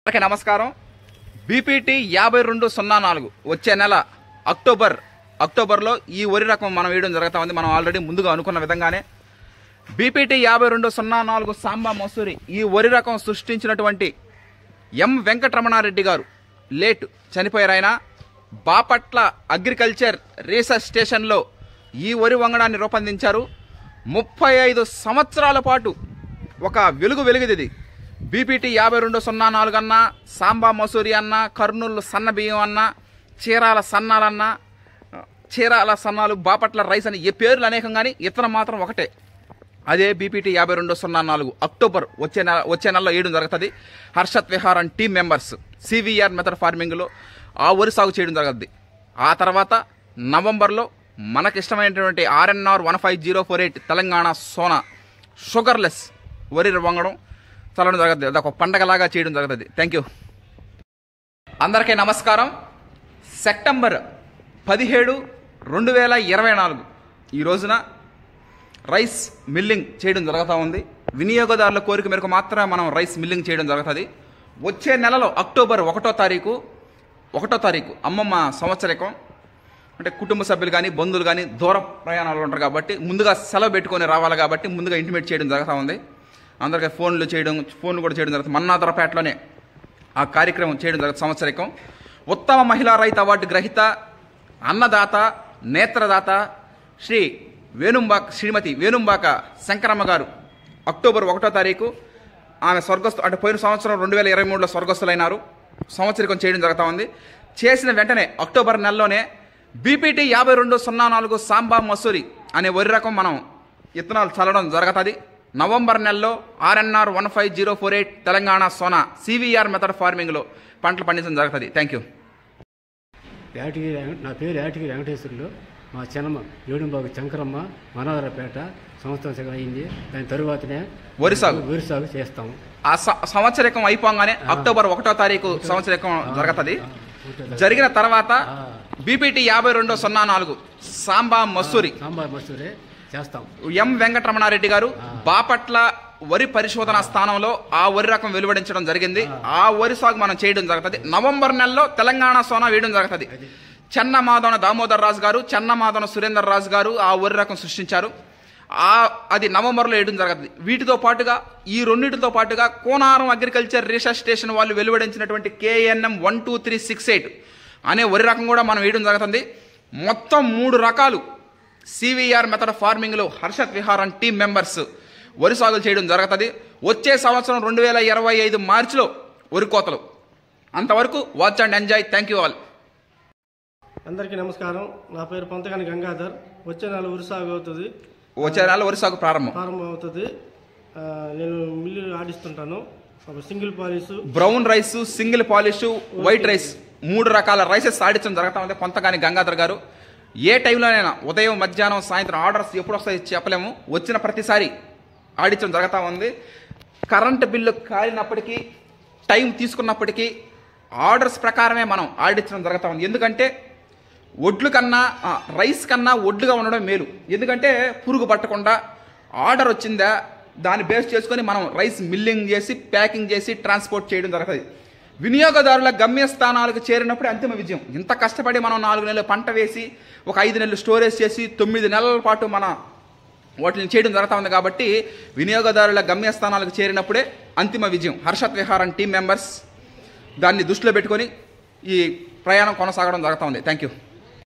అందరికీ నమస్కారం. బీపీటీ 5204 వచ్చే నెల అక్టోబర్లో ఈ వరి రకం మనం వేయడం జరుగుతా ఉంది. మనం ఆల్రెడీ ముందుగా అనుకున్న విధంగానే బీపీటీ 5204 సాంబా మసూరి ఈ వరి రకం సృష్టించినటువంటి ఎం వెంకటరమణారెడ్డి గారు లేట్ చనిపోయారు. ఆయన బాపట్ల అగ్రికల్చర్ రీసెర్చ్ స్టేషన్లో ఈ వరి వంగడాన్ని రూపొందించారు. 35 సంవత్సరాల పాటు ఒక వెలుగుది ఇది. బీపీటీ 5204 అన్నా, సాంబా మసూరి అన్నా, కర్నూలు సన్న బియ్యం అన్నా, చీరాల సన్నాలు, బాపట్ల రైస్ అని ఏ పేర్లు అనేకం, కానీ ఇతను మాత్రం ఒకటే. అదే బీపీటీ 5204 అక్టోబర్ వచ్చే నెలలో వేయడం జరుగుతుంది. Harshat Vihar and team members CVR method ఫార్మింగ్లో ఆ వరి సాగు చేయడం జరుగుతుంది. ఆ తర్వాత నవంబర్లో మనకిష్టమైనటువంటి RNR 15048 తెలంగాణ సోనా షుగర్లెస్ వరి వంగడం చల్లడం జరుగుతుంది. అదొక పండగలాగా చేయడం జరుగుతుంది. Thank you. అందరికీ నమస్కారం. సెప్టెంబర్ 17, 2024 ఈ రోజున రైస్ మిల్లింగ్ చేయడం జరుగుతూ ఉంది. వినియోగదారుల కోరిక మేరకు మాత్రమే మనం రైస్ మిల్లింగ్ చేయడం జరుగుతుంది. వచ్చే నెలలో అక్టోబర్ 1వ తారీఖు అమ్మమ్మ సంవత్సరికం, అంటే కుటుంబ సభ్యులు కానీ బంధువులు కానీ దూర ప్రయాణాలు ఉంటారు కాబట్టి ముందుగా సెలవు పెట్టుకొని రావాలి కాబట్టి ముందుగా ఇంటిమేట్ చేయడం జరుగుతూ ఉంది. అందరికీ ఫోన్లు కూడా చేయడం జరుగుతుంది. మన్నాదరపేటలోనే ఆ కార్యక్రమం చేయడం జరుగుతుంది. సంవత్సరికం ఉత్తమ మహిళా రైతు అవార్డు గ్రహీత, అన్నదాత, నేత్రదాత శ్రీమతి వేణుంబాక శంకరమ్మ గారు అక్టోబర్ 1వ తారీఖు ఆమె అంటే పోయిన సంవత్సరం 2023లో స్వర్గస్థులైనారు. సంవత్సరికం చేయడం జరుగుతూ ఉంది. చేసిన వెంటనే అక్టోబర్ నెలలోనే బీపీటీ 5204 సాంబా మసూరి అనే వరి రకం మనం ఇత్తనాలు చల్లడం జరుగుతుంది. నవంబర్ నెలలో RNR 15048 Telangana Sona CVR method ఫార్మింగ్లో పంటలు పండించడం జరుగుతుంది. Thank you. నా పేరు యాటికి వెంకటేశ్వర్లు. మా చిన్నమ్మ ఏడుంబాబు శంకరమ్మ మనాదరపేట సంవత్సరం అయింది. దాని తరువాతనే వరి సాగు చేస్తాము. ఆ సంవత్సరికం అయిపోగానే అక్టోబర్ 1వ తారీఖు సంవత్సరికం జరుగుతుంది. జరిగిన తర్వాత బీపీటీ 5204 సాంబా మసూరి చేస్తాం. ఎం వెంకటరమణారెడ్డి గారు బాపట్ల వరి పరిశోధన స్థానంలో ఆ వరి రకం వెలువడించడం జరిగింది. ఆ వరి సాగు మనం చేయడం జరుగుతుంది. నవంబర్ నెలలో తెలంగాణ సోనా వేయడం జరుగుతుంది. చెన్నమాధవన దామోదర్ రాజు గారు, చెన్నమాధవన సురేందర్ రాజు గారు ఆ వరి రకం సృష్టించారు. అది నవంబర్లో వేయడం జరుగుతుంది. వీటితో పాటుగా ఈ రెండింటితో పాటుగా కోనారం అగ్రికల్చర్ రీసెర్చ్ స్టేషన్ వాళ్ళు వెలువడించినటువంటి KNM 12368 అనే వరి రకం కూడా మనం వేయడం జరుగుతుంది. మొత్తం 3 రకాలు సివిఆర్ మెథడ్ ఫార్మింగ్లో Harshat Vihar and team members వరి సాగులు చేయడం జరుగుతుంది. వచ్చే సంవత్సరం 2025 మార్చిలో వరి కోతలు. అంతవరకు watch and enjoy. Thank you all. అందరికీ నమస్కారం. నా పేరు పంతగాని గంగాధర్. వచ్చే నెల వరి సాగు అవుతుంది. వచ్చే నెల వరి సాగు ప్రారంభం అవుతుంది. నేను మిల్లు ఆడిస్తుంటాను. Single polish, brown rice, single polish, white rice 3 రకాల రైసెస్ ఆడించడం జరుగుతూ ఉంది. కొంతగాని గంగాధర్ గారు ఏ టైంలోనైనా ఉదయం, మధ్యాహ్నం, సాయంత్రం ఆర్డర్స్ ఎప్పుడు వస్తాయి చెప్పలేము. వచ్చిన ప్రతిసారి ఆడించడం జరుగుతూ ఉంది. కరెంటు బిల్లు కాలినప్పటికీ, టైం తీసుకున్నప్పటికీ ఆర్డర్స్ ప్రకారమే మనం ఆడించడం జరుగుతూ ఉంది. ఎందుకంటే రైస్ కన్నా ఒడ్లుగా ఉండడం మేలు. ఎందుకంటే పురుగు పట్టకుండా ఆర్డర్ వచ్చిందా దాన్ని బేస్ చేసుకొని మనం రైస్ మిల్లింగ్ చేసి, ప్యాకింగ్ చేసి, ట్రాన్స్పోర్ట్ చేయడం జరుగుతుంది. వినియోగదారుల గమ్యస్థానాలకు చేరినప్పుడు అంతిమ విజయం. ఇంత కష్టపడి మనం 4 నెలలు పంట వేసి, ఒక 5 నెలలు స్టోరేజ్ చేసి, 9 నెలల పాటు మన వాటిని చేయడం జరుగుతూ ఉంది. కాబట్టి వినియోగదారుల గమ్యస్థానాలకు చేరినప్పుడే అంతిమ విజయం. Harshad Vihar and team members దాన్ని దృష్టిలో పెట్టుకొని ఈ ప్రయాణం కొనసాగడం జరుగుతూ ఉంది. Thank you.